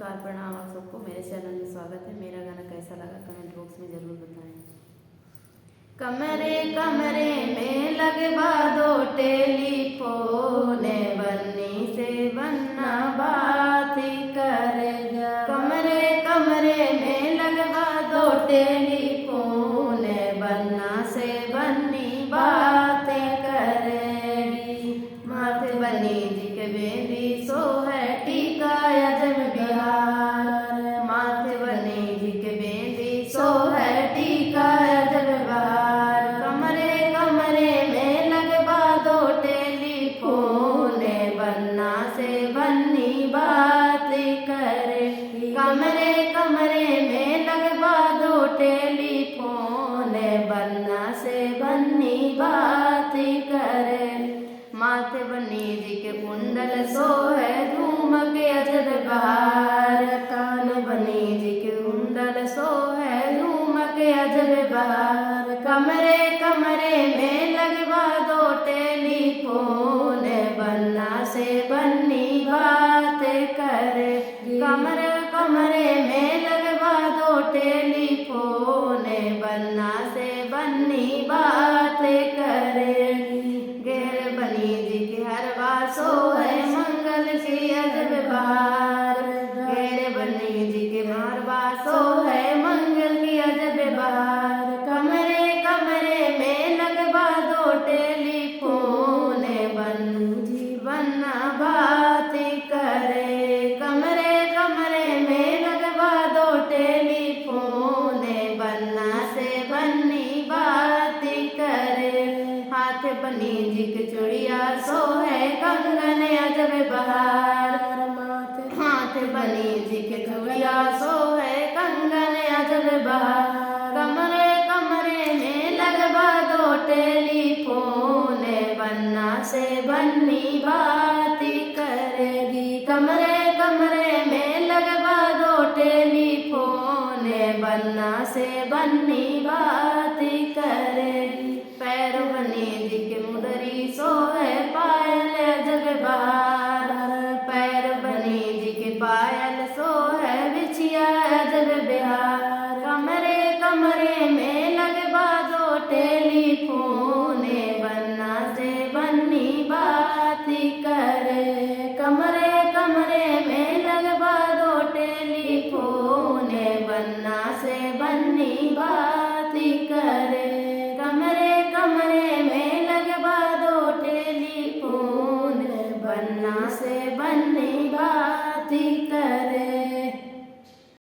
नमस्कार प्रणाम आप सबको मेरे चैनल में स्वागत है। मेरा गाना कैसा लगा कमेंट बॉक्स में ज़रूर बताएं। कमरे कमरे में लगवा दो टेलीफोन, बन्नी से बन्ना बात करेगा। कमरे कमरे में लगवा दो टेलीफोन, बन्ना से बन्नी बात करेगी। माथे बनी जी के बेबी सो है टीका अजब बिहार, माथे बनी जी के बेबी सो है टीका अजब बिहार। कमरे कमरे में लगवा दो टेलीफोन, बन्ना से बन्नी बात करे। कमरे कमरे में लगवा दो टेलीफोन, बन्ना से बन्नी बात करे। माथे बन्नी जी के कुंडल सो है धूम के अजब बहार, कान बन्नी जी के कुंडल सो है धूम के अजब बहार। कमरे कमरे में लगवा दो टेलीफोन, बन्ना से बन्नी बात करे। कमरे कमरे में लगवा दो टेलीफोन, बन्ना से बन्नी बात करेगी। घेर बनी जी के हर बासो है मंगल की अजब बहार, घेर बनी जी के हर बासो है मंगल की अजब बहार। कमरे कमरे में लगवा दो टेलीफोन, बन्नी जी बन्ना बात करे। कमरे कमरे में लगवा दो टेलीफोन, बन्ना से बन्नी बात करे। हाथ बनी जी के चूड़िया सो है कंगन अजब बहार, हाथ बनी जी के चूड़िया सो है कंगन अजब बहार। कमरे कमरे में लगवा दो टेलीफोन, बन्ना से बन्नी बात करेगी। कमरे कमरे में लगवा दो टेलीफोन, बन्ना से बन्नी बात करेगी। पैर बनी जी के मुदरी सो है पायल अजब बहार, पैर बनी जी के पायल सो है बिछिया अजब बिहार। कमरे कमरे में लग